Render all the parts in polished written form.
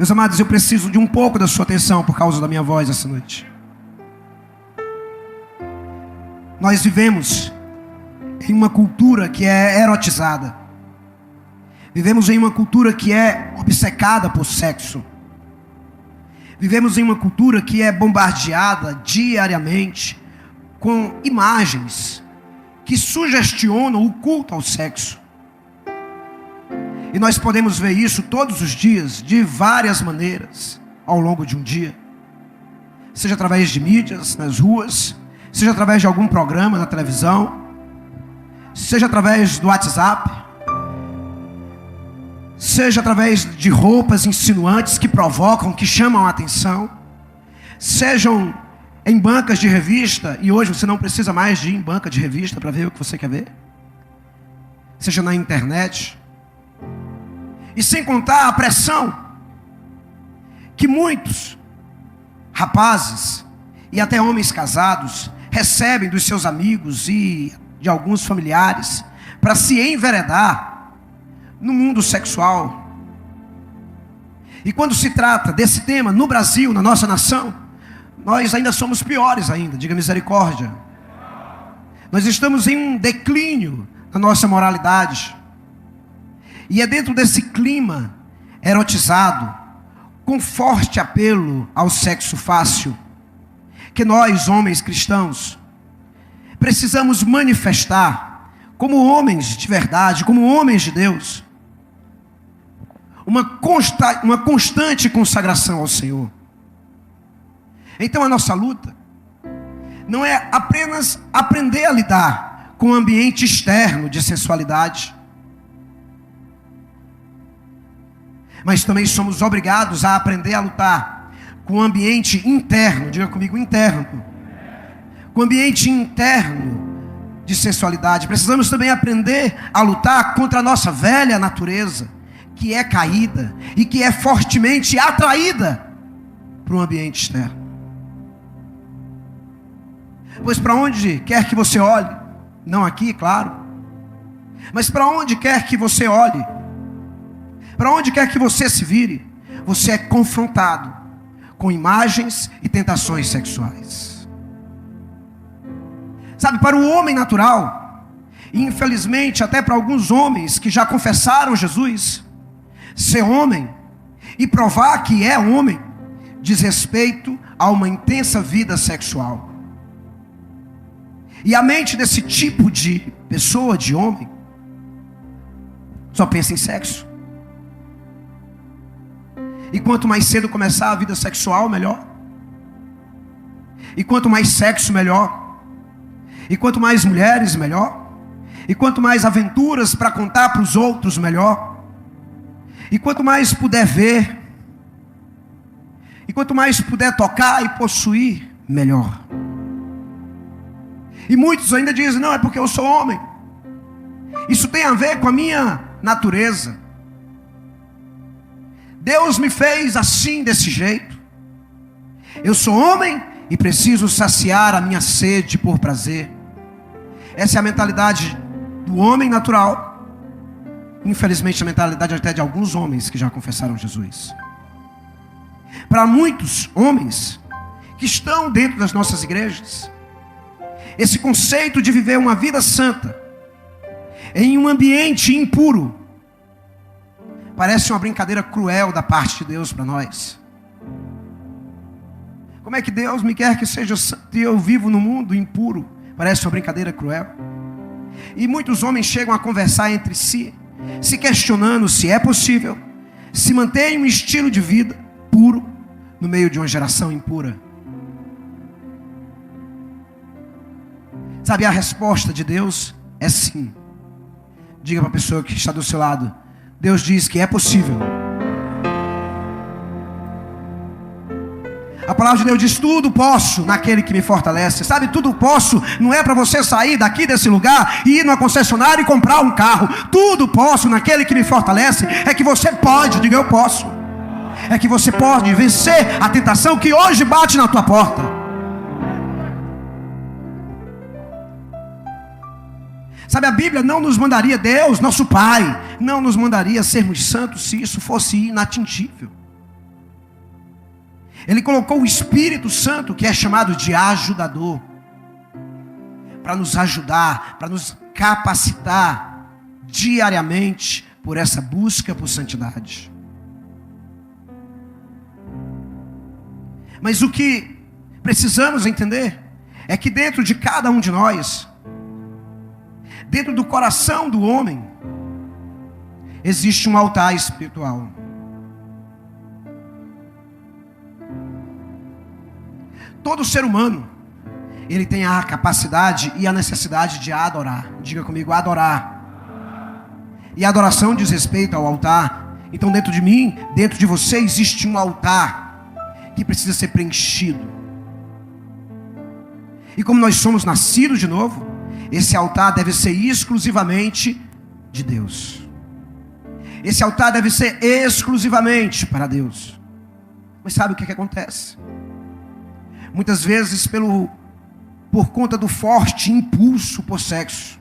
Meus amados, eu preciso de um pouco da sua atenção por causa da minha voz essa noite. Nós vivemos em uma cultura que é erotizada. Vivemos em uma cultura que é obcecada por sexo. Vivemos em uma cultura que é bombardeada diariamente com imagens que sugestionam o culto ao sexo. E nós podemos ver isso todos os dias, de várias maneiras, ao longo de um dia. Seja através de mídias, nas ruas, seja através de algum programa na televisão, seja através do WhatsApp, seja através de roupas insinuantes que provocam, que chamam a atenção, sejam em bancas de revista, e hoje você não precisa mais de ir em banca de revista para ver o que você quer ver, seja na internet, e sem contar a pressão que muitos rapazes e até homens casados recebem dos seus amigos e de alguns familiares para se enveredar no mundo sexual. E quando se trata desse tema no Brasil, na nossa nação, nós ainda somos piores ainda, diga misericórdia. Nós estamos em um declínio na nossa moralidade. E é dentro desse clima erotizado, com forte apelo ao sexo fácil, que nós, homens cristãos, precisamos manifestar, como homens de verdade, como homens de Deus, uma constante consagração ao Senhor. Então a nossa luta não é apenas aprender a lidar com o ambiente externo de sensualidade, mas também somos obrigados a aprender a lutar com o ambiente interno, diga comigo, interno, com o ambiente interno de sensualidade. Precisamos também aprender a lutar contra a nossa velha natureza, que é caída e que é fortemente atraída para o ambiente externo. Pois para onde quer que você olhe, não aqui, claro, mas para onde quer que você olhe, para onde quer que você se vire, você é confrontado com imagens e tentações sexuais. Sabe, para o homem natural, e infelizmente até para alguns homens que já confessaram Jesus, ser homem e provar que é homem diz respeito a uma intensa vida sexual. E a mente desse tipo de pessoa, de homem, só pensa em sexo. E quanto mais cedo começar a vida sexual, melhor. E quanto mais sexo, melhor. E quanto mais mulheres, melhor. E quanto mais aventuras para contar para os outros, melhor. E quanto mais puder ver, e quanto mais puder tocar e possuir, melhor. E muitos ainda dizem, não, é porque eu sou homem. Isso tem a ver com a minha natureza. Deus me fez assim, desse jeito. Eu sou homem e preciso saciar a minha sede por prazer. Essa é a mentalidade do homem natural. Infelizmente a mentalidade até de alguns homens que já confessaram Jesus. Para muitos homens que estão dentro das nossas igrejas, esse conceito de viver uma vida santa em um ambiente impuro parece uma brincadeira cruel da parte de Deus para nós. Como é que Deus me quer que seja santo e eu vivo no mundo impuro? Parece uma brincadeira cruel. E muitos homens chegam a conversar entre si, se questionando se é possível se manter em um estilo de vida puro no meio de uma geração impura. Sabe, a resposta de Deus é sim. Diga para a pessoa que está do seu lado, Deus diz que é possível. A palavra de Deus diz, tudo posso naquele que me fortalece. Sabe, tudo posso não é para você sair daqui desse lugar e ir numa concessionária e comprar um carro. Tudo posso naquele que me fortalece. É que você pode, diga eu posso. É que você pode vencer a tentação que hoje bate na tua porta. Sabe, a Bíblia não nos mandaria, Deus, nosso Pai, não nos mandaria sermos santos se isso fosse inatingível. Ele colocou o Espírito Santo, que é chamado de ajudador, para nos ajudar, para nos capacitar diariamente por essa busca por santidade. Mas o que precisamos entender é que dentro de cada um de nós, dentro do coração do homem, existe um altar espiritual. Todo ser humano, ele tem a capacidade e a necessidade de adorar. Diga comigo, adorar. E a adoração diz respeito ao altar. Então dentro de mim, dentro de você, existe um altar que precisa ser preenchido. E como nós somos nascidos de novo, esse altar deve ser exclusivamente de Deus. Esse altar deve ser exclusivamente para Deus. Mas sabe o que acontece? Muitas vezes por conta do forte impulso por sexo,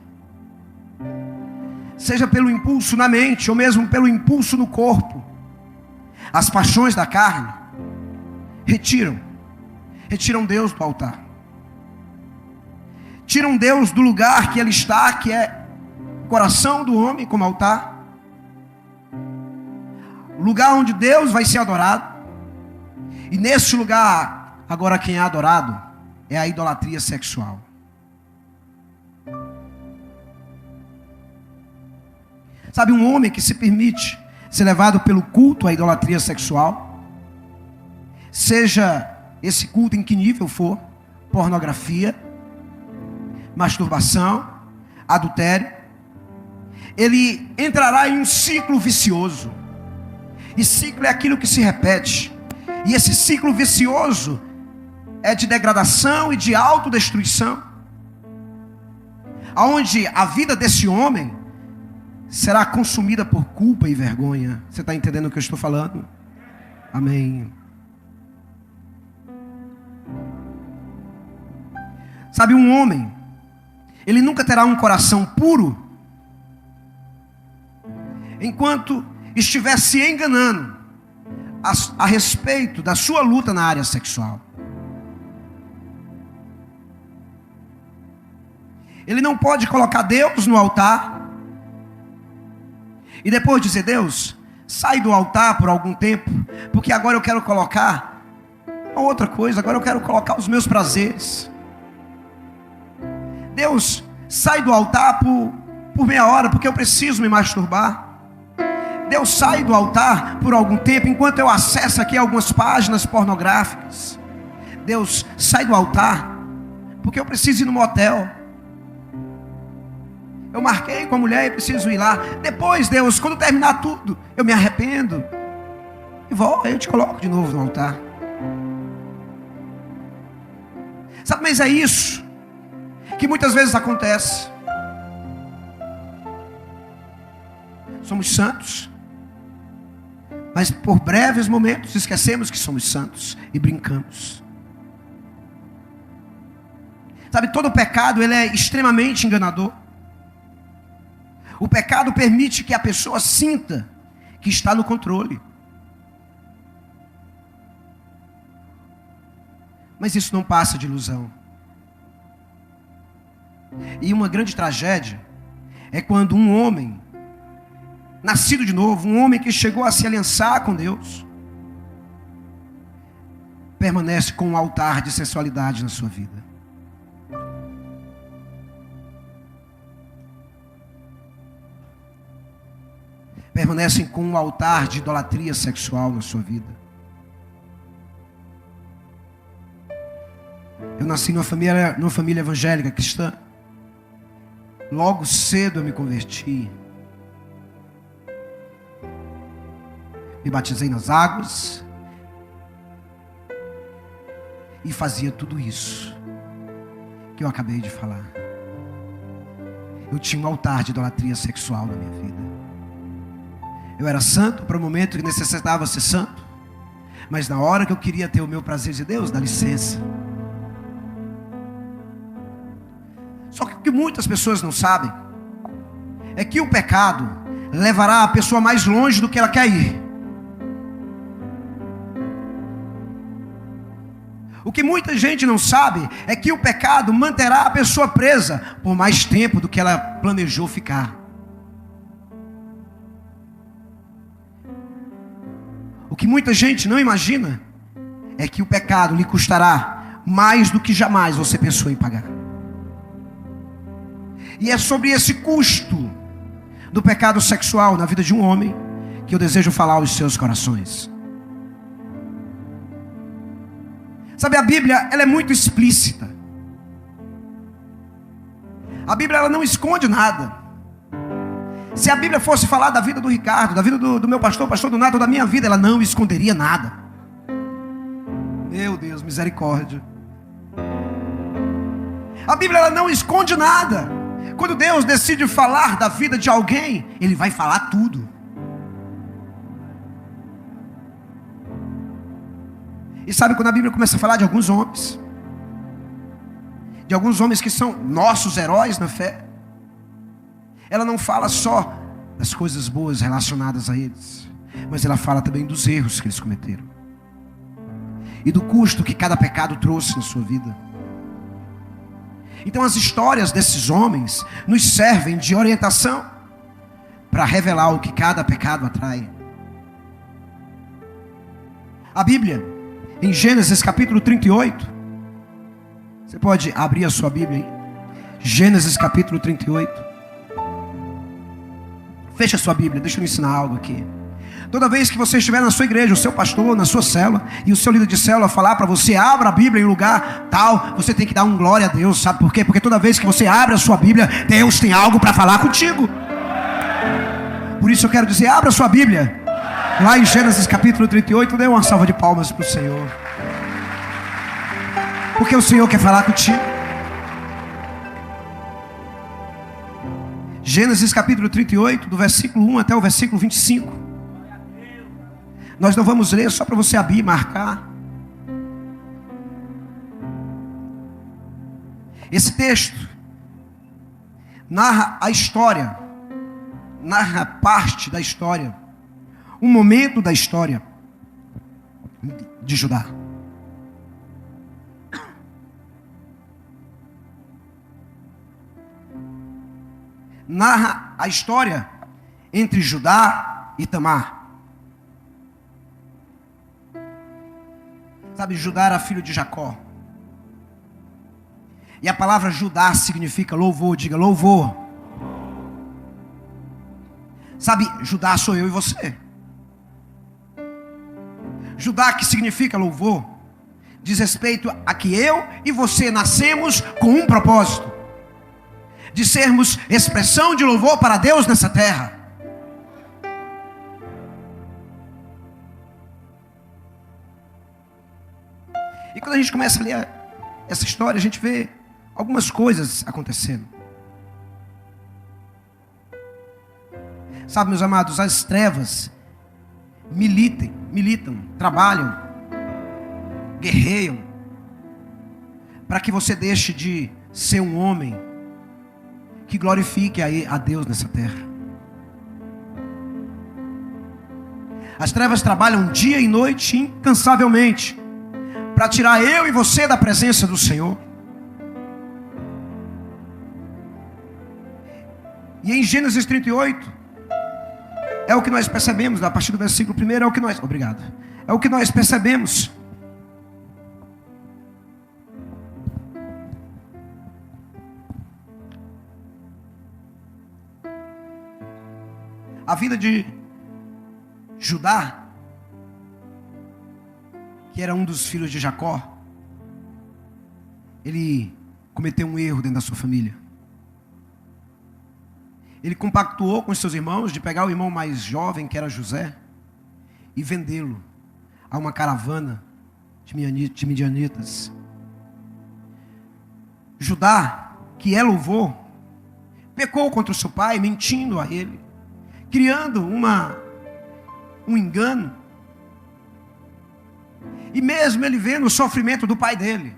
seja pelo impulso na mente ou mesmo pelo impulso no corpo, as paixões da carne retiram Deus do altar, tiram Deus do lugar que Ele está, que é o coração do homem como altar, o lugar onde Deus vai ser adorado. E nesse lugar, agora quem é adorado é a idolatria sexual. Sabe, um homem que se permite ser levado pelo culto à idolatria sexual, seja esse culto em que nível for, pornografia, masturbação, adultério, ele entrará em um ciclo vicioso. E ciclo é aquilo que se repete. E esse ciclo vicioso é de degradação e de autodestruição, aonde a vida desse homem será consumida por culpa e vergonha. Você está entendendo o que eu estou falando? Amém. Sabe, um homem, ele nunca terá um coração puro enquanto estiver se enganando a respeito da sua luta na área sexual. Ele não pode colocar Deus no altar e depois dizer: Deus, sai do altar por algum tempo, porque agora eu quero colocar uma outra coisa, agora eu quero colocar os meus prazeres. Deus, sai do altar por meia hora, porque eu preciso me masturbar. Deus, sai do altar por algum tempo, enquanto eu acesso aqui algumas páginas pornográficas. Deus, sai do altar, porque eu preciso ir no motel. Eu marquei com a mulher e preciso ir lá. Depois, Deus, quando terminar tudo, eu me arrependo e volto, aí eu te coloco de novo no altar. Sabe, mas é isso que muitas vezes acontece. Somos santos, mas por breves momentos esquecemos que somos santos e brincamos. Sabe, todo pecado ele é extremamente enganador. O pecado permite que a pessoa sinta que está no controle. Mas isso não passa de ilusão. E uma grande tragédia é quando um homem nascido de novo, um homem que chegou a se aliançar com Deus, permanece com um altar de sensualidade na sua vida. Permanecem com um altar de idolatria sexual na sua vida. Eu nasci numa família evangélica cristã. Logo cedo eu me converti. Me batizei nas águas e fazia tudo isso que eu acabei de falar. Eu tinha um altar de idolatria sexual na minha vida. Eu era santo para o momento que necessitava ser santo, mas na hora que eu queria ter o meu prazer de Deus, dá licença. Só que o que muitas pessoas não sabem é que o pecado levará a pessoa mais longe do que ela quer ir. O que muita gente não sabe é que o pecado manterá a pessoa presa por mais tempo do que ela planejou ficar. O que muita gente não imagina é que o pecado lhe custará mais do que jamais você pensou em pagar. E é sobre esse custo do pecado sexual na vida de um homem que eu desejo falar aos seus corações. Sabe, a Bíblia, ela é muito explícita. A Bíblia, ela não esconde nada. Se a Bíblia fosse falar da vida do Ricardo, da vida do meu pastor do Nato, da minha vida, ela não esconderia nada. Meu Deus, misericórdia. A Bíblia, ela não esconde nada. Quando Deus decide falar da vida de alguém, Ele vai falar tudo. E sabe quando a Bíblia começa a falar de alguns homens que são nossos heróis na fé, ela não fala só das coisas boas relacionadas a eles, mas ela fala também dos erros que eles cometeram e do custo que cada pecado trouxe na sua vida. Então as histórias desses homens nos servem de orientação para revelar o que cada pecado atrai. A Bíblia, em Gênesis capítulo 38, você pode abrir a sua Bíblia aí, Gênesis capítulo 38. Fecha a sua Bíblia, deixa eu ensinar algo aqui. Toda vez que você estiver na sua igreja, o seu pastor, na sua célula, e o seu líder de célula falar para você, abra a Bíblia em lugar tal, você tem que dar um glória a Deus, sabe por quê? Porque toda vez que você abre a sua Bíblia, Deus tem algo para falar contigo. Por isso eu quero dizer, abra a sua Bíblia lá em Gênesis capítulo 38, dê uma salva de palmas para o Senhor, porque o Senhor quer falar contigo. Gênesis capítulo 38, do versículo 1 até o versículo 25. Nós não vamos ler, só para você abrir e marcar. Esse texto narra a história, narra parte da história, um momento da história de Judá. Narra a história entre Judá e Tamar. Sabe, Judá era filho de Jacó. E a palavra Judá significa louvor, diga louvor. Sabe, Judá sou eu e você. Judá, que significa louvor, diz respeito a que eu e você nascemos com um propósito: de sermos expressão de louvor para Deus nessa terra. E quando a gente começa a ler essa história, a gente vê algumas coisas acontecendo. Sabe, meus amados, as trevas militam, trabalham, guerreiam, para que você deixe de ser um homem que glorifique a Deus nessa terra. As trevas trabalham dia e noite incansavelmente para tirar eu e você da presença do Senhor. E em Gênesis 38 é o que nós percebemos, a partir do versículo 1, é o que nós, obrigado, é o que nós percebemos. A vida de Judá, que era um dos filhos de Jacó, ele cometeu um erro dentro da sua família. Ele compactuou com os seus irmãos de pegar o irmão mais jovem, que era José, e vendê-lo a uma caravana de midianitas. Judá, que é louvor, pecou contra o seu pai, mentindo a ele, criando um engano. E mesmo ele vendo o sofrimento do pai dele,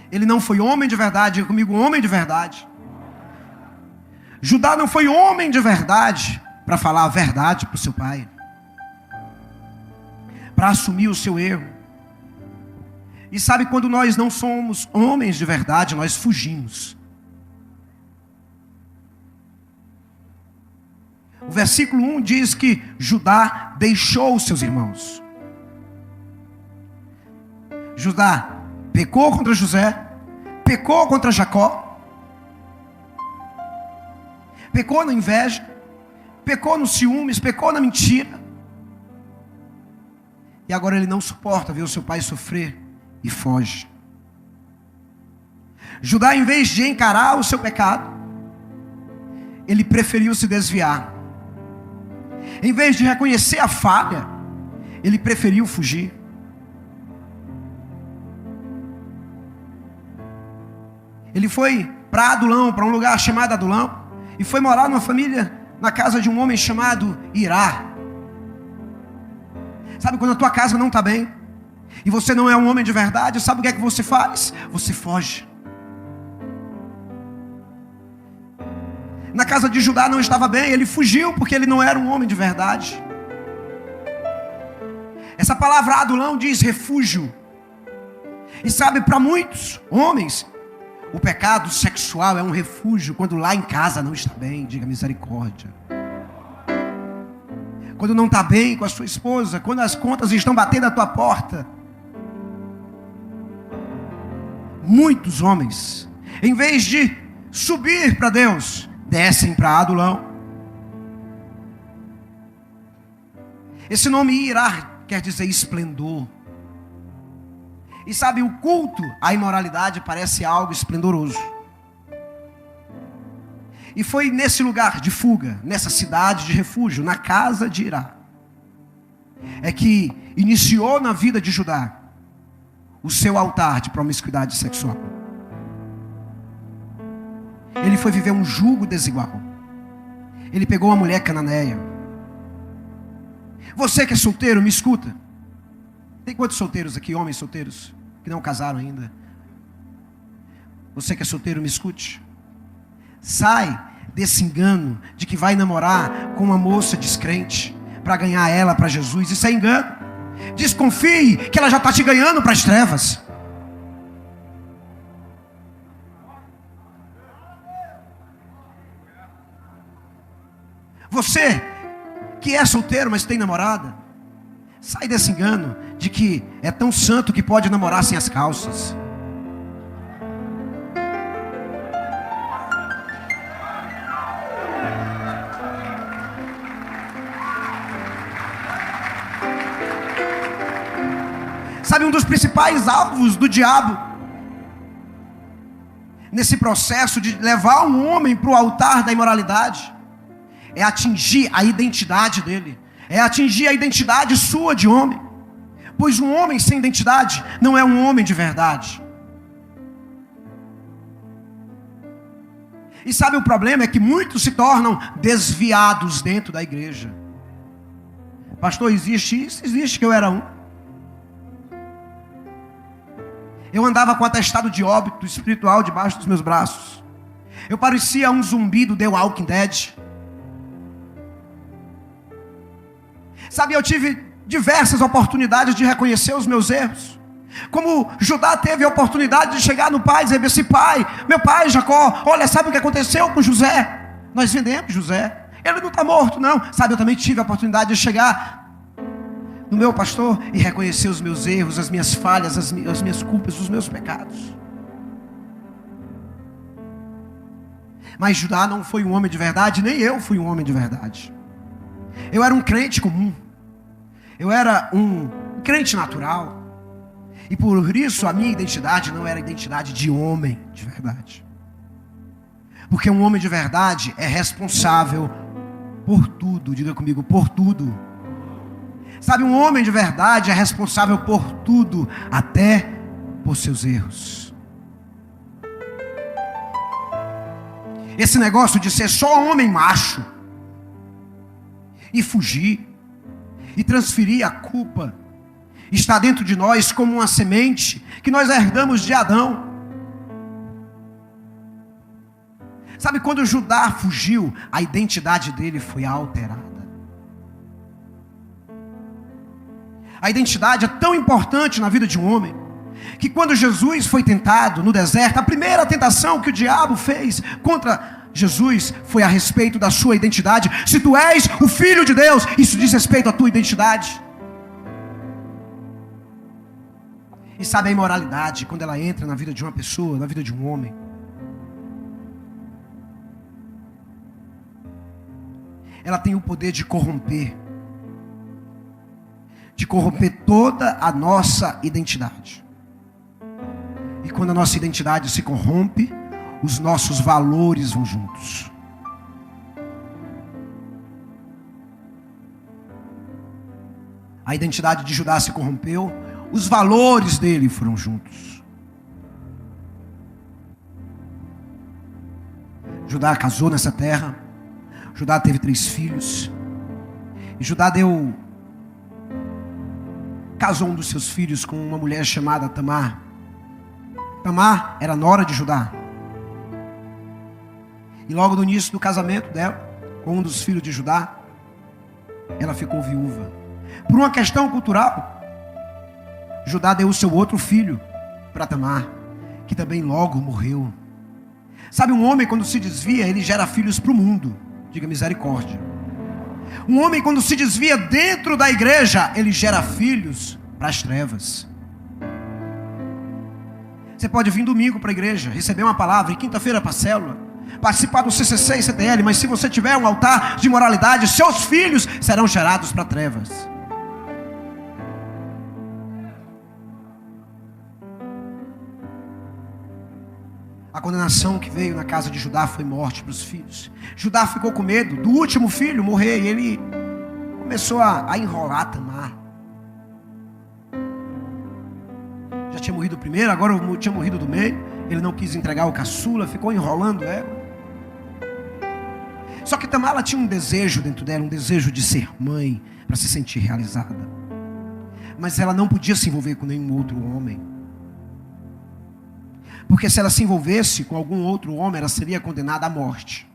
ele não foi homem de verdade. Diga comigo, homem de verdade. Judá não foi homem de verdade para falar a verdade para o seu pai, para assumir o seu erro. E sabe, quando nós não somos homens de verdade, nós fugimos. O versículo 1 diz que Judá deixou os seus irmãos. Judá pecou contra José, pecou contra Jacó, pecou na inveja, pecou nos ciúmes, pecou na mentira. E agora ele não suporta ver o seu pai sofrer e foge. Judá, em vez de encarar o seu pecado, ele preferiu se desviar. Em vez de reconhecer a falha, ele preferiu fugir. Ele foi para Adulão, para um lugar chamado Adulão, e foi morar numa família, na casa de um homem chamado Irá. Sabe, quando a tua casa não está bem, e você não é um homem de verdade, sabe o que é que você faz? Você foge. Na casa de Judá não estava bem, ele fugiu porque ele não era um homem de verdade. Essa palavra Adulão diz refúgio. E sabe, para muitos homens, o pecado sexual é um refúgio quando lá em casa não está bem. Diga misericórdia. Quando não está bem com a sua esposa, quando as contas estão batendo à tua porta. Muitos homens, em vez de subir para Deus, descem para Adulão. Esse nome Irá quer dizer esplendor. E sabe, o culto à imoralidade parece algo esplendoroso. E foi nesse lugar de fuga, nessa cidade de refúgio, na casa de Irá, é que iniciou na vida de Judá o seu altar de promiscuidade sexual. Ele foi viver um jugo desigual. Ele pegou uma mulher cananeia. Você que é solteiro, me escuta. Tem quantos solteiros aqui, homens solteiros, que não casaram ainda? Você que é solteiro, me escute. Sai desse engano de que vai namorar com uma moça descrente para ganhar ela para Jesus. Isso é engano. Desconfie que ela já está te ganhando para as trevas. Você que é solteiro, mas tem namorada, sai desse engano de que é tão santo que pode namorar sem as calças. Sabe, um dos principais alvos do diabo nesse processo de levar um homem para o altar da imoralidade é atingir a identidade dele, é atingir a identidade sua de homem, pois um homem sem identidade não é um homem de verdade. E sabe, o problema é que muitos se tornam desviados dentro da igreja. Pastor, existe isso? Existe, que eu era um. Eu andava com atestado de óbito espiritual debaixo dos meus braços. Eu parecia um zumbi do The Walking Dead. Sabe, eu tive diversas oportunidades de reconhecer os meus erros. Como Judá teve a oportunidade de chegar no pai e dizer assim: pai, meu pai Jacó, olha, sabe o que aconteceu com José? Nós vendemos José, ele não está morto não. Sabe, eu também tive a oportunidade de chegar no meu pastor e reconhecer os meus erros, as minhas falhas, as minhas culpas, os meus pecados. Mas Judá não foi um homem de verdade, nem eu fui um homem de verdade. Eu era um crente comum. Eu era um crente natural. E por isso a minha identidade não era identidade de homem de verdade. Porque um homem de verdade é responsável por tudo. Diga comigo, por tudo. Sabe, um homem de verdade é responsável por tudo, até por seus erros. Esse negócio de ser só homem macho e fugir e transferir a culpa está dentro de nós como uma semente que nós herdamos de Adão. Sabe, quando Judá fugiu, a identidade dele foi alterada. A identidade é tão importante na vida de um homem que quando Jesus foi tentado no deserto, a primeira tentação que o diabo fez contra Jesus foi a respeito da sua identidade. Se tu és o Filho de Deus, isso diz respeito à tua identidade. E sabe, a imoralidade, quando ela entra na vida de uma pessoa, na vida de um homem, ela tem o poder de corromper toda a nossa identidade. E quando a nossa identidade se corrompe, os nossos valores vão juntos. A identidade de Judá se corrompeu, os valores dele foram juntos. Judá casou nessa terra. Judá teve 3 filhos. E Judá casou um dos seus filhos com uma mulher chamada Tamar. Tamar era nora de Judá. E logo no início do casamento dela, com um dos filhos de Judá, ela ficou viúva. Por uma questão cultural, Judá deu o seu outro filho para Tamar, que também logo morreu. Sabe, um homem quando se desvia, ele gera filhos para o mundo. Diga misericórdia. Um homem quando se desvia dentro da igreja, ele gera filhos para as trevas. Você pode vir domingo para a igreja, receber uma palavra, e quinta-feira para a célula, participar do CCC e CTL, mas se você tiver um altar de moralidade, seus filhos serão gerados para trevas. A condenação que veio na casa de Judá foi morte para os filhos. Judá ficou com medo do último filho morrer, e ele começou a enrolar Tamar. Já tinha morrido o primeiro, agora tinha morrido do meio. Ele não quis entregar o caçula, ficou enrolando ela. Só que Tamar, ela tinha um desejo dentro dela, um desejo de ser mãe, para se sentir realizada. Mas ela não podia se envolver com nenhum outro homem. Porque se ela se envolvesse com algum outro homem, ela seria condenada à morte.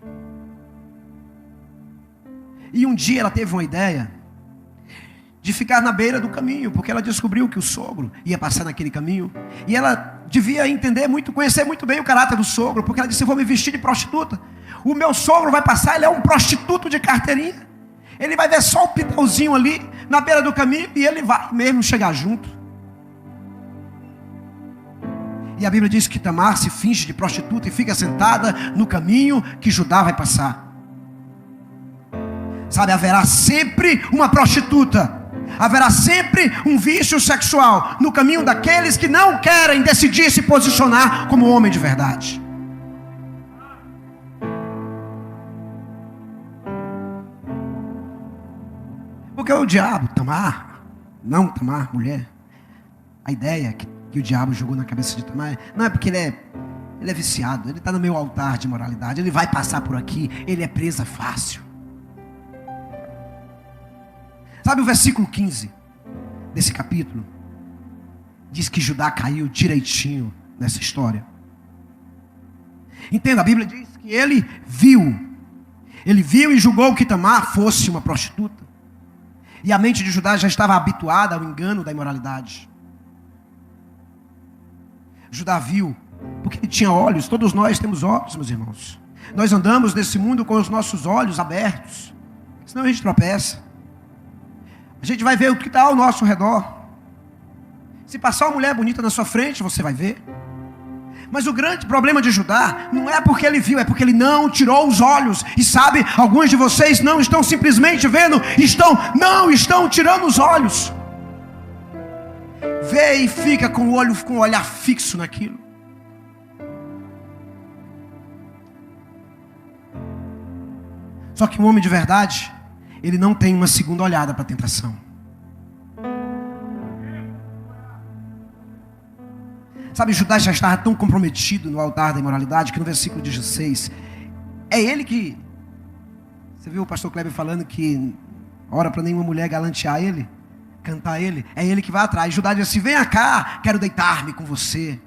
E um dia ela teve uma ideia de ficar na beira do caminho, porque ela descobriu que o sogro ia passar naquele caminho. E ela devia entender muito, conhecer muito bem o caráter do sogro, porque ela disse: eu vou me vestir de prostituta. O meu sogro vai passar, ele é um prostituto de carteirinha. Ele vai ver só o pitãozinho ali na beira do caminho e ele vai mesmo chegar junto. E a Bíblia diz que Tamar se finge de prostituta e fica sentada no caminho que Judá vai passar. Sabe, haverá sempre uma prostituta, haverá sempre um vício sexual no caminho daqueles que não querem decidir se posicionar como homem de verdade. Porque o diabo, Tamar, mulher, a ideia que o diabo jogou na cabeça de Tamar, não é porque ele é viciado, ele está no meu altar de moralidade, ele vai passar por aqui, ele é presa fácil. Sabe, o versículo 15 desse capítulo diz que Judá caiu direitinho nessa história. Entenda, a Bíblia diz que ele viu e julgou que Tamar fosse uma prostituta. E a mente de Judá já estava habituada ao engano da imoralidade. Judá viu, porque ele tinha olhos. Todos nós temos olhos, meus irmãos. Nós andamos nesse mundo com os nossos olhos abertos, senão a gente tropeça. A gente vai ver o que está ao nosso redor. Se passar uma mulher bonita na sua frente, você vai ver. Mas o grande problema de Judá não é porque ele viu, é porque ele não tirou os olhos. E sabe, alguns de vocês não estão simplesmente vendo, não estão tirando os olhos. Vê e fica com o olhar fixo naquilo. Só que um homem de verdade, ele não tem uma segunda olhada para a tentação. Sabe, Judá já estava tão comprometido no altar da imoralidade que no versículo 16, é ele que... Você viu o pastor Kleber falando que ora para nenhuma mulher galantear ele, cantar ele, é ele que vai atrás. Judá diz assim: venha cá, quero deitar-me com você.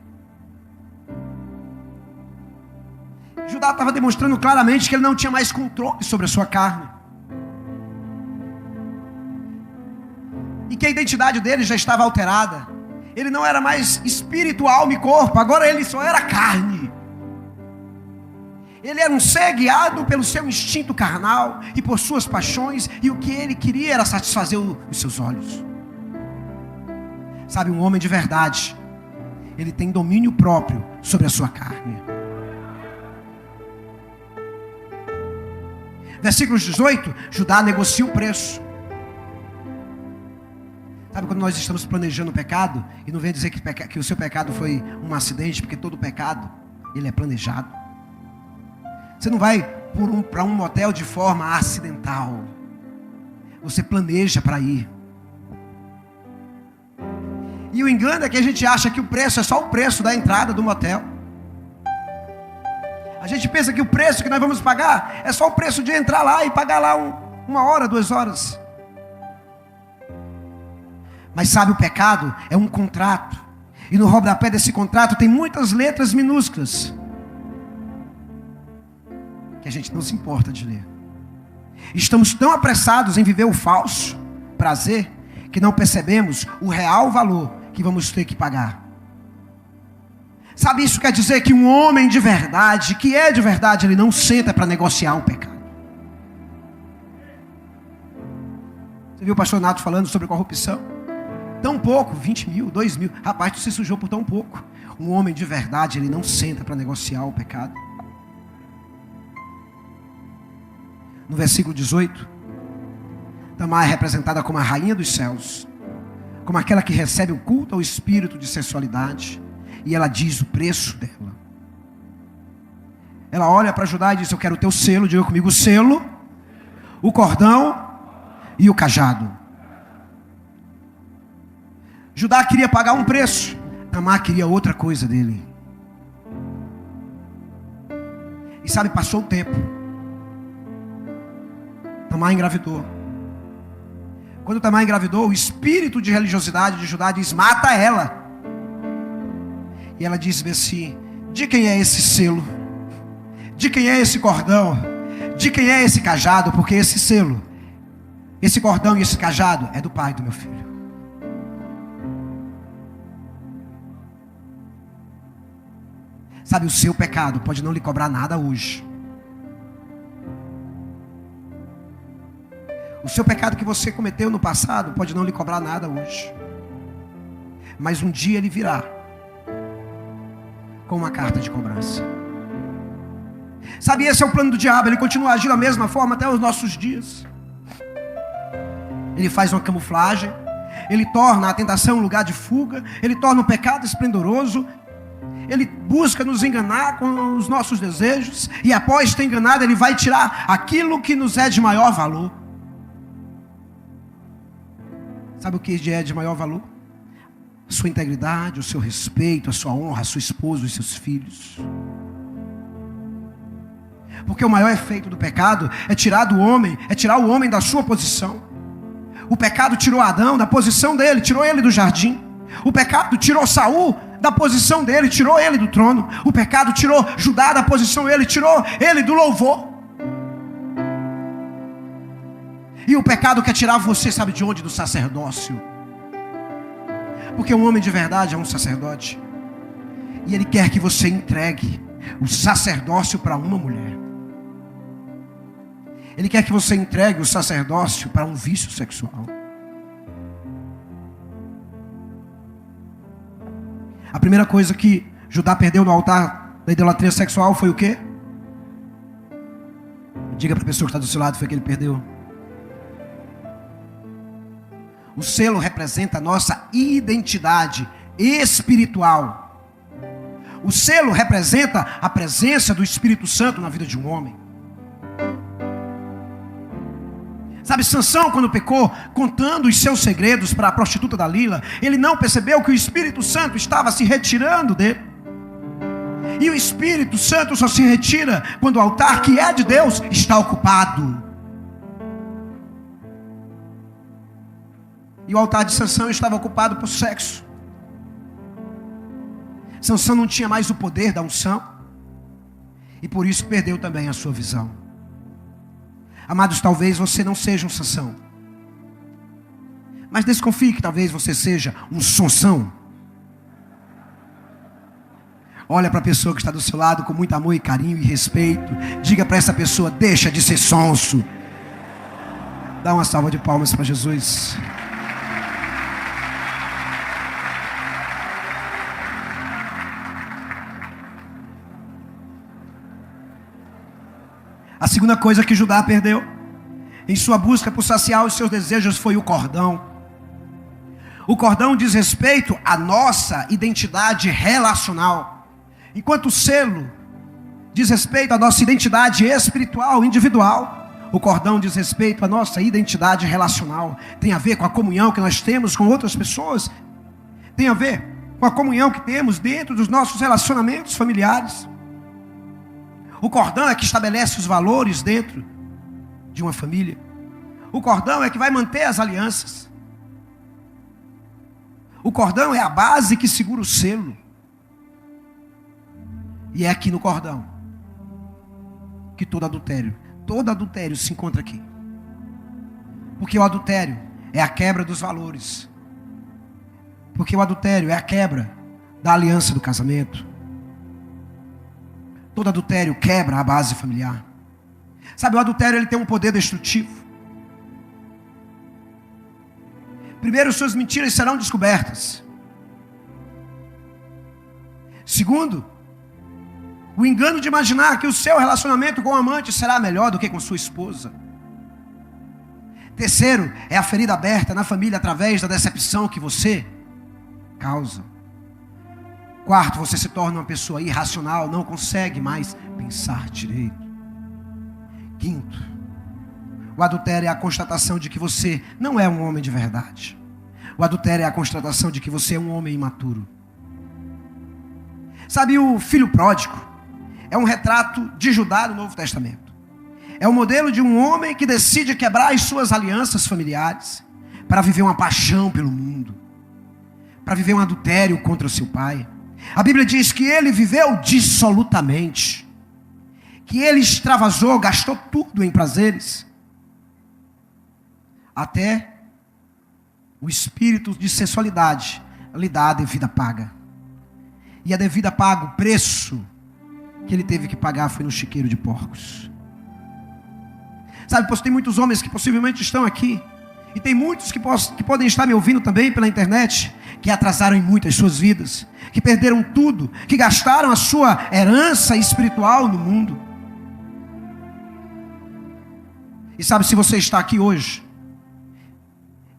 Judá estava demonstrando claramente que ele não tinha mais controle sobre a sua carne. E que a identidade dele já estava alterada. Ele não era mais espírito, alma e corpo. Agora ele só era carne. Ele era um ser guiado pelo seu instinto carnal e por suas paixões. E o que ele queria era satisfazer os seus olhos. Sabe, um homem de verdade, ele tem domínio próprio sobre a sua carne. Versículo 18, Judá negocia o preço. Sabe quando nós estamos planejando o pecado, e não vem dizer que o seu pecado foi um acidente, porque todo pecado, ele é planejado. Você não vai para um motel de forma acidental. Você planeja para ir. E o engano é que a gente acha que o preço é só o preço da entrada do motel. A gente pensa que o preço que nós vamos pagar é só o preço de entrar lá e pagar lá 1 hora, 2 horas. Mas sabe, o pecado é um contrato. E no rodapé desse contrato tem muitas letras minúsculas que a gente não se importa de ler. Estamos tão apressados em viver o falso prazer que não percebemos o real valor que vamos ter que pagar. Sabe, isso quer dizer que um homem de verdade, que é de verdade, ele não senta para negociar um pecado. Você viu o pastor Nato falando sobre corrupção? Tão pouco, 20 mil, 2 mil. Rapaz, tu se sujou por tão pouco. Um homem de verdade, ele não senta para negociar o pecado. No versículo 18, Tamar é representada como a rainha dos céus, como aquela que recebe o culto ao espírito de sensualidade. E ela diz o preço dela. Ela olha para Judá e diz: eu quero o teu selo. Diga comigo: o selo, o cordão e o cajado. Judá queria pagar um preço, Tamar queria outra coisa dele. E sabe, passou o tempo, Tamar engravidou. Quando Tamar engravidou, o espírito de religiosidade de Judá diz: mata ela. E ela diz assim: de quem é esse selo? De quem é esse cordão? De quem é esse cajado? Porque esse selo, esse cordão e esse cajado é do pai do meu filho. Sabe, o seu pecado pode não lhe cobrar nada hoje. O seu pecado que você cometeu no passado pode não lhe cobrar nada hoje. Mas um dia ele virá com uma carta de cobrança. Sabe, esse é o plano do diabo. Ele continua agindo da mesma forma até os nossos dias. Ele faz uma camuflagem. Ele torna a tentação um lugar de fuga. Ele torna o pecado esplendoroso. Ele busca nos enganar com os nossos desejos. E após ter enganado, ele vai tirar aquilo que nos é de maior valor. Sabe o que é de maior valor? A sua integridade, o seu respeito, a sua honra, a sua esposa, os seus filhos. Porque o maior efeito do pecado é tirar o homem da sua posição. O pecado tirou Adão da posição dele, tirou ele do jardim. O pecado tirou Saul da posição dele, tirou ele do trono. O pecado tirou Judá da posição dele, tirou ele do louvor. E o pecado quer tirar você, sabe de onde? Do sacerdócio. Porque um homem de verdade é um sacerdote. E ele quer que você entregue o sacerdócio para uma mulher. Ele quer que você entregue o sacerdócio para um vício sexual. A primeira coisa que Judá perdeu no altar da idolatria sexual foi o quê? Diga para a pessoa que está do seu lado, foi que ele perdeu. O selo representa a nossa identidade espiritual. O selo representa a presença do Espírito Santo na vida de um homem. Sabe, Sansão, quando pecou, contando os seus segredos para a prostituta Dalila, ele não percebeu que o Espírito Santo estava se retirando dele. E o Espírito Santo só se retira quando o altar que é de Deus está ocupado. E o altar de Sansão estava ocupado por sexo. Sansão não tinha mais o poder da unção. E por isso perdeu também a sua visão. Amados, talvez você não seja um Sansão. Mas desconfie que talvez você seja um Sansão. Olha para a pessoa que está do seu lado com muito amor e carinho e respeito. Diga para essa pessoa: deixa de ser sonso. Dá uma salva de palmas para Jesus. A segunda coisa que Judá perdeu em sua busca por saciar os seus desejos foi o cordão. O cordão diz respeito à nossa identidade relacional, enquanto o selo diz respeito à nossa identidade espiritual, individual. O cordão diz respeito à nossa identidade relacional. Tem a ver com a comunhão que nós temos com outras pessoas. Tem a ver com a comunhão que temos dentro dos nossos relacionamentos familiares. O cordão é que estabelece os valores dentro de uma família. O cordão é que vai manter as alianças. O cordão é a base que segura o selo. E é aqui no cordão que todo adultério se encontra aqui. Porque o adultério é a quebra dos valores. Porque o adultério é a quebra da aliança do casamento. Todo adultério quebra a base familiar. Sabe, o adultério ele tem um poder destrutivo. Primeiro, suas mentiras serão descobertas. Segundo, o engano de imaginar que o seu relacionamento com o amante será melhor do que com sua esposa. Terceiro, é a ferida aberta na família através da decepção que você causa. Quarto, você se torna uma pessoa irracional, não consegue mais pensar direito. Quinto, o adultério é a constatação de que você não é um homem de verdade. O adultério é a constatação de que você é um homem imaturo. Sabe, o filho pródigo é um retrato de Judá no Novo Testamento. É o modelo de um homem que decide quebrar as suas alianças familiares para viver uma paixão pelo mundo, para viver um adultério contra o seu pai. A Bíblia diz que ele viveu dissolutamente, que ele extravasou, gastou tudo em prazeres, até o espírito de sensualidade lhe dá a devida paga. E a devida paga, o preço que ele teve que pagar foi no chiqueiro de porcos. Sabe, tem muitos homens que possivelmente estão aqui, e tem muitos que podem estar me ouvindo também pela internet, que atrasaram em muito as suas vidas, que perderam tudo, que gastaram a sua herança espiritual no mundo. E sabe, se você está aqui hoje,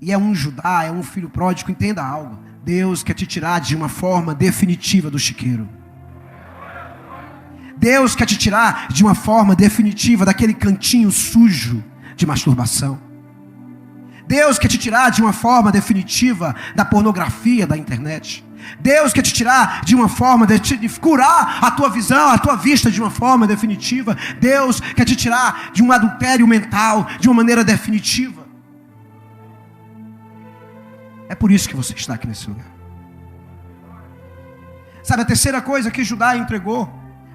e é um Judá, é um filho pródigo, entenda algo: Deus quer te tirar de uma forma definitiva do chiqueiro. Deus quer te tirar de uma forma definitiva daquele cantinho sujo de masturbação. Deus quer te tirar de uma forma definitiva da pornografia da internet. Deus quer te tirar de uma forma de curar a tua visão, a tua vista de uma forma definitiva. Deus quer te tirar de um adultério mental de uma maneira definitiva. É por isso que você está aqui nesse lugar. Sabe, a terceira coisa que Judá entregou,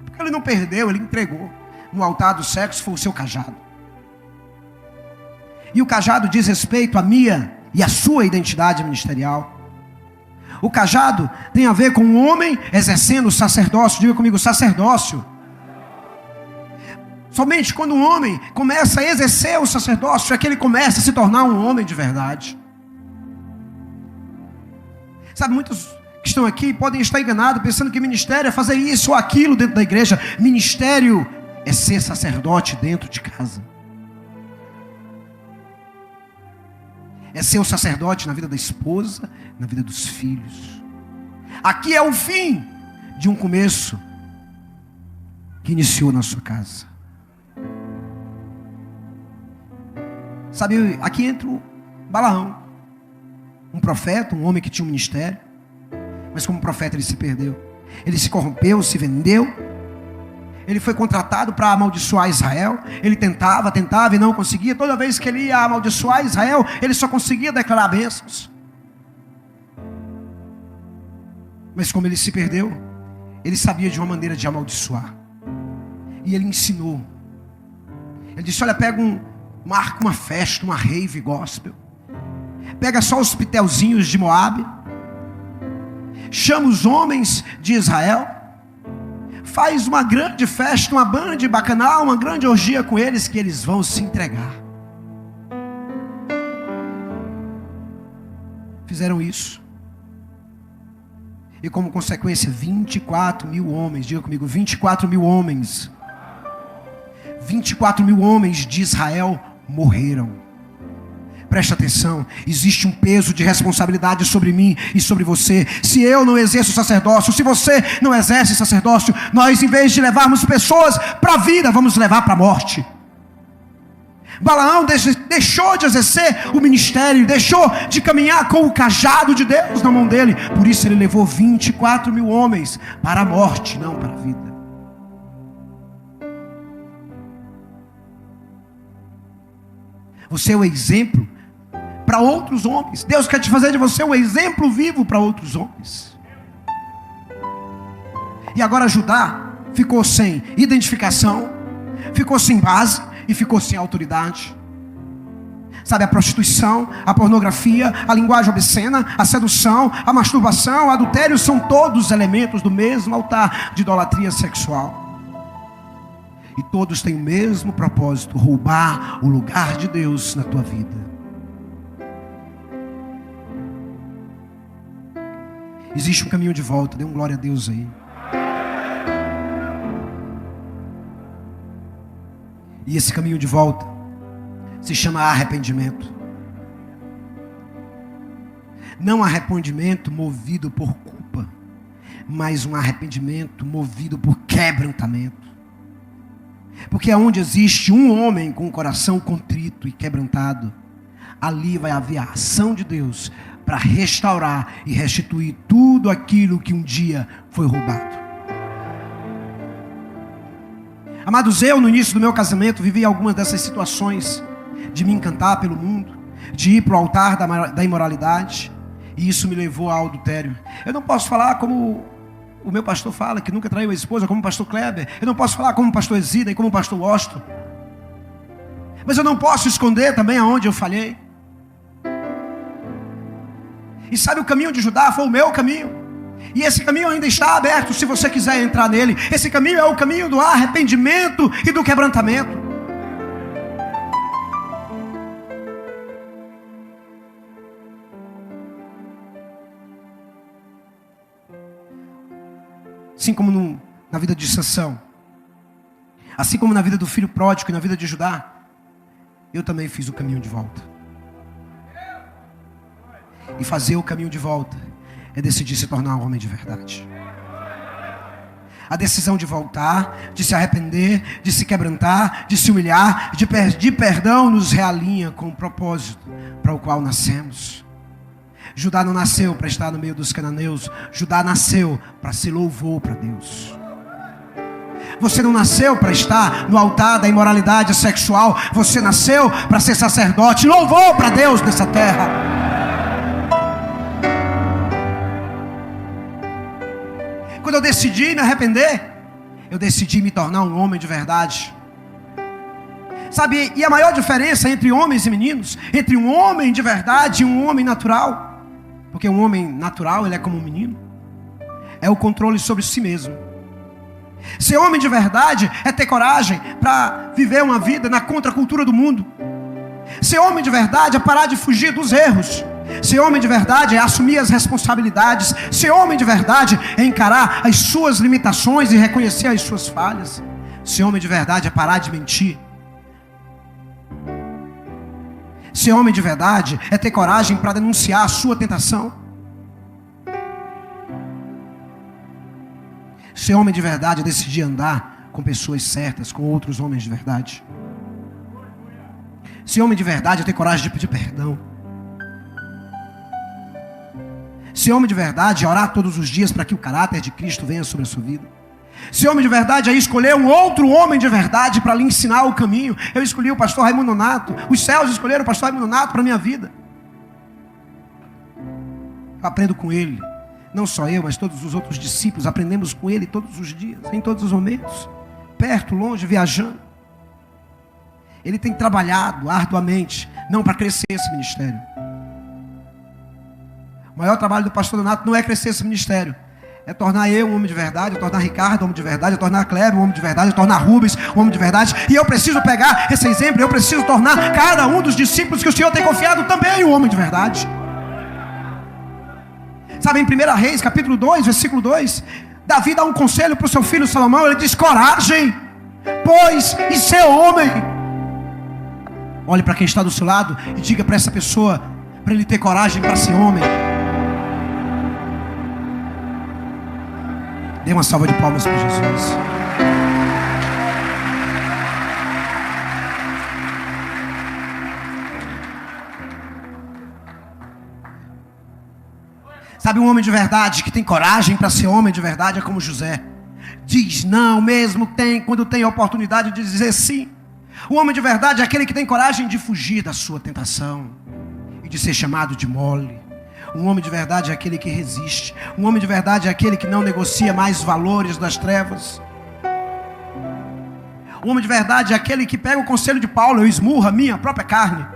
porque ele não perdeu, ele entregou no altar do sexo, foi o seu cajado. E o cajado diz respeito à minha e à sua identidade ministerial. O cajado tem a ver com o homem exercendo o sacerdócio. Diga comigo, sacerdócio. Somente quando um homem começa a exercer o sacerdócio é que ele começa a se tornar um homem de verdade. Sabe, muitos que estão aqui podem estar enganados, pensando que ministério é fazer isso ou aquilo dentro da igreja. Ministério é ser sacerdote dentro de casa. É ser o sacerdote na vida da esposa, na vida dos filhos. Aqui é o fim de um começo que iniciou na sua casa. Sabe, aqui entra o Balaão, um profeta, um homem que tinha um ministério, mas como profeta ele se perdeu. Ele se corrompeu, se vendeu. Ele foi contratado para amaldiçoar Israel. Ele tentava e não conseguia. Toda vez que ele ia amaldiçoar Israel, ele só conseguia declarar bênçãos. Mas como ele se perdeu, ele sabia de uma maneira de amaldiçoar. E ele ensinou. Ele disse: olha, marca uma festa, uma rave gospel. Pega só os pitelzinhos de Moabe. Chama os homens de Israel. faz uma grande festa, uma banda de bacanal, uma grande orgia com eles, que eles vão se entregar. Fizeram isso. E como consequência, 24 mil homens, diga comigo, 24 mil homens. 24 mil homens de Israel morreram. Presta atenção, existe um peso de responsabilidade sobre mim e sobre você. Se eu não exerço sacerdócio, se você não exerce sacerdócio, nós, em vez de levarmos pessoas para a vida, vamos levar para a morte. Balaão deixou de exercer o ministério, deixou de caminhar com o cajado de Deus na mão dele. Por isso ele levou 24 mil homens para a morte, não para a vida. Você é o exemplo para outros homens. Deus quer te fazer de você um exemplo vivo para outros homens. E agora Judá ficou sem identificação, ficou sem base e ficou sem autoridade. Sabe, a prostituição, a pornografia, a linguagem obscena, a sedução, a masturbação, o adultério são todos elementos do mesmo altar de idolatria sexual. E todos têm o mesmo propósito: roubar o lugar de Deus na tua vida. Existe um caminho de volta, dê um glória a Deus aí. E esse caminho de volta se chama arrependimento. Não arrependimento movido por culpa, mas um arrependimento movido por quebrantamento. Porque onde existe um homem com o coração contrito e quebrantado, ali vai haver a ação de Deus para restaurar e restituir tudo aquilo que um dia foi roubado. Amados, eu no início do meu casamento vivi algumas dessas situações, de me encantar pelo mundo, de ir para o altar da imoralidade, e isso me levou ao adultério. Eu não posso falar como o meu pastor fala, que nunca traiu a esposa, como o pastor Kleber. Eu não posso falar como o pastor Zida e como o pastor Washington. Mas eu não posso esconder também aonde eu falhei. E sabe, o caminho de Judá foi o meu caminho. E esse caminho ainda está aberto, se você quiser entrar nele. Esse caminho é o caminho do arrependimento e do quebrantamento. Assim como na vida de Sansão, assim como na vida do filho pródigo e na vida de Judá, eu também fiz o caminho de volta. E fazer o caminho de volta é decidir se tornar um homem de verdade. A decisão de voltar, de se arrepender, de se quebrantar, de se humilhar, de pedir perdão, nos realinha com o propósito para o qual nascemos. Judá não nasceu para estar no meio dos cananeus. Judá nasceu para ser louvor para Deus. Você não nasceu para estar no altar da imoralidade sexual. Você nasceu para ser sacerdote, louvor para Deus nessa terra. Quando eu decidi me arrepender, eu decidi me tornar um homem de verdade. Sabe, e a maior diferença entre homens e meninos, entre um homem de verdade e um homem natural, porque um homem natural, ele é como um menino, é o controle sobre si mesmo. Ser homem de verdade é ter coragem para viver uma vida na contracultura do mundo. Ser homem de verdade é parar de fugir dos erros. Ser homem de verdade é assumir as responsabilidades. Ser homem de verdade é encarar as suas limitações e reconhecer as suas falhas. Ser homem de verdade é parar de mentir. Ser homem de verdade é ter coragem para denunciar a sua tentação. Ser homem de verdade é decidir andar com pessoas certas, com outros homens de verdade. Ser homem de verdade é ter coragem de pedir perdão. Ser homem de verdade é orar todos os dias para que o caráter de Cristo venha sobre a sua vida. Ser homem de verdade é escolher um outro homem de verdade para lhe ensinar o caminho. Eu escolhi o pastor Raimundo Nonato. Os céus escolheram o pastor Raimundo Nonato para a minha vida. Eu aprendo com ele. Não só eu, mas todos os outros discípulos. Aprendemos com ele todos os dias, em todos os momentos. Perto, longe, viajando. Ele tem trabalhado arduamente, não para crescer esse ministério. O maior trabalho do pastor Donato não é crescer esse ministério, É tornar eu um homem de verdade, é tornar Ricardo um homem de verdade, é tornar Kleber um homem de verdade, é tornar Rubens um homem de verdade. E eu preciso pegar esse exemplo, eu preciso tornar cada um dos discípulos que o Senhor tem confiado também um homem de verdade. Sabe, em 1 Reis, capítulo 2, versículo 2, Davi dá um conselho para o seu filho Salomão. Ele diz: coragem, pois, e ser homem. Olhe para quem está do seu lado e diga para essa pessoa, para ele ter coragem para ser homem. Dê uma salva de palmas para Jesus. Sabe, um homem de verdade que tem coragem para ser homem de verdade é como José. Diz não, mesmo quando tem a oportunidade de dizer sim. O homem de verdade é aquele que tem coragem de fugir da sua tentação e de ser chamado de mole. Um homem de verdade é aquele que resiste. Um homem de verdade é aquele que não negocia mais valores das trevas. Um homem de verdade é aquele que pega o conselho de Paulo: eu esmurro a minha própria carne.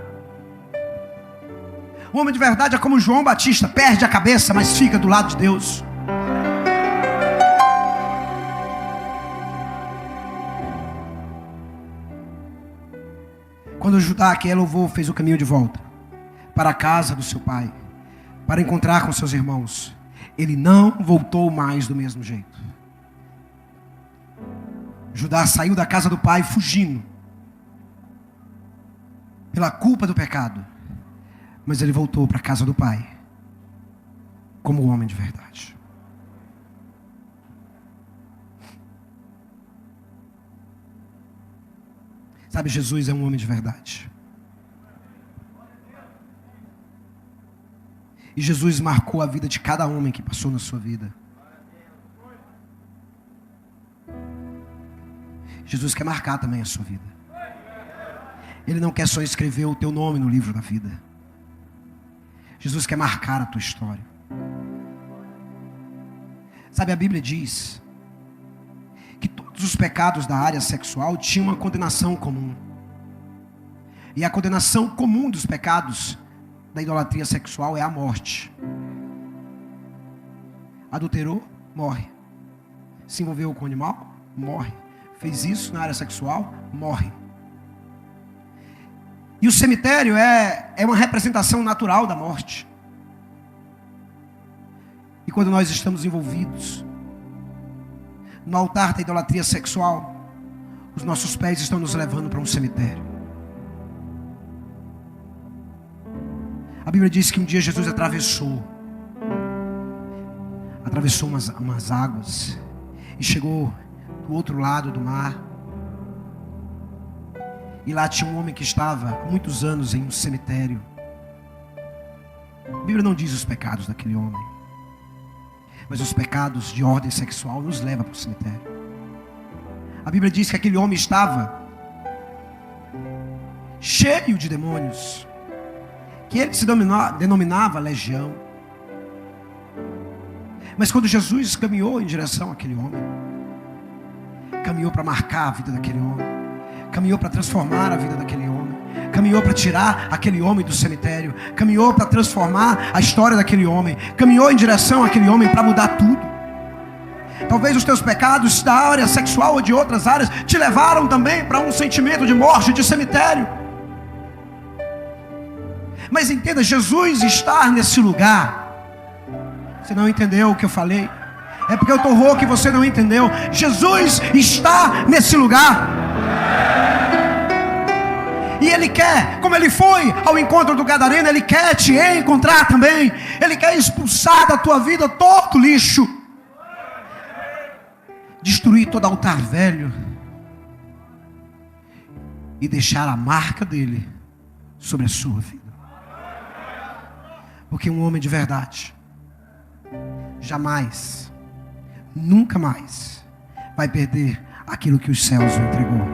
O homem de verdade é como João Batista: perde a cabeça, mas fica do lado de Deus. Quando Judá, que louvou, fez o caminho de volta para a casa do seu pai, para encontrar com seus irmãos, ele não voltou mais do mesmo jeito. Judá saiu da casa do pai fugindo pela culpa do pecado, mas ele voltou para a casa do pai como um homem de verdade. Sabe, Jesus é um homem de verdade. E Jesus marcou a vida de cada homem que passou na sua vida. Jesus quer marcar também a sua vida. Ele não quer só escrever o teu nome no livro da vida. Jesus quer marcar a tua história. Sabe, a Bíblia diz que todos os pecados da área sexual tinham uma condenação comum. E a condenação comum dos pecados da idolatria sexual é a morte. Adulterou, morre. Se envolveu com o animal, morre. Fez isso na área sexual, morre. E o cemitério é uma representação natural da morte. E quando nós estamos envolvidos no altar da idolatria sexual, os nossos pés estão nos levando para um cemitério. A Bíblia diz que um dia Jesus atravessou umas águas e chegou do outro lado do mar. E lá tinha um homem que estava há muitos anos em um cemitério. A Bíblia não diz os pecados daquele homem, mas os pecados de ordem sexual nos levam para o cemitério. A Bíblia diz que aquele homem estava cheio de demônios, que ele se denominava legião. Mas quando Jesus caminhou em direção àquele homem, caminhou para marcar a vida daquele homem, caminhou para transformar a vida daquele homem, caminhou para tirar aquele homem do cemitério, caminhou para transformar a história daquele homem, caminhou em direção àquele homem para mudar tudo. Talvez os teus pecados da área sexual ou de outras áreas te levaram também para um sentimento de morte, de cemitério. Mas entenda, Jesus estar nesse lugar. Você não entendeu o que eu falei? É porque eu estou rouco e você não entendeu. Jesus está nesse lugar. E Ele quer, como Ele foi ao encontro do Gadareno, Ele quer te encontrar também. Ele quer expulsar da tua vida todo lixo, destruir todo altar velho e deixar a marca dele sobre a sua vida. Porque um homem de verdade jamais, nunca mais vai perder aquilo que os céus o entregou.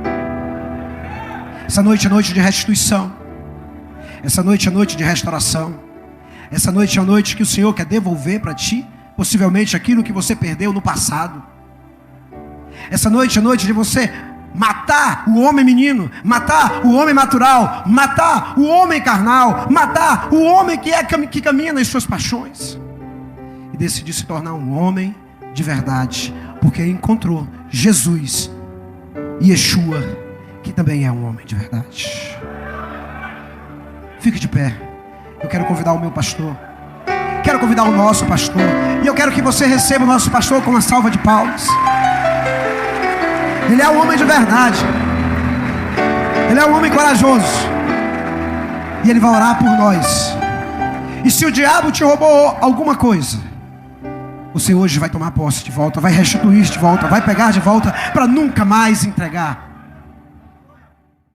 Essa noite é noite de restituição. Essa noite é noite de restauração. Essa noite é a noite que o Senhor quer devolver para ti, possivelmente aquilo que você perdeu no passado. Essa noite é noite de você matar o homem menino, matar o homem natural, matar o homem carnal, matar o homem que caminha nas suas paixões e decidir se tornar um homem de verdade, porque encontrou Jesus, Yeshua, que também é um homem de verdade. Fique de pé. Eu quero convidar o meu pastor, quero convidar o nosso pastor, e eu quero que você receba o nosso pastor com uma salva de palmas. Ele é um homem de verdade, ele é um homem corajoso, e ele vai orar por nós. E se o diabo te roubou alguma coisa, você hoje vai tomar posse de volta, vai restituir de volta, vai pegar de volta, para nunca mais entregar.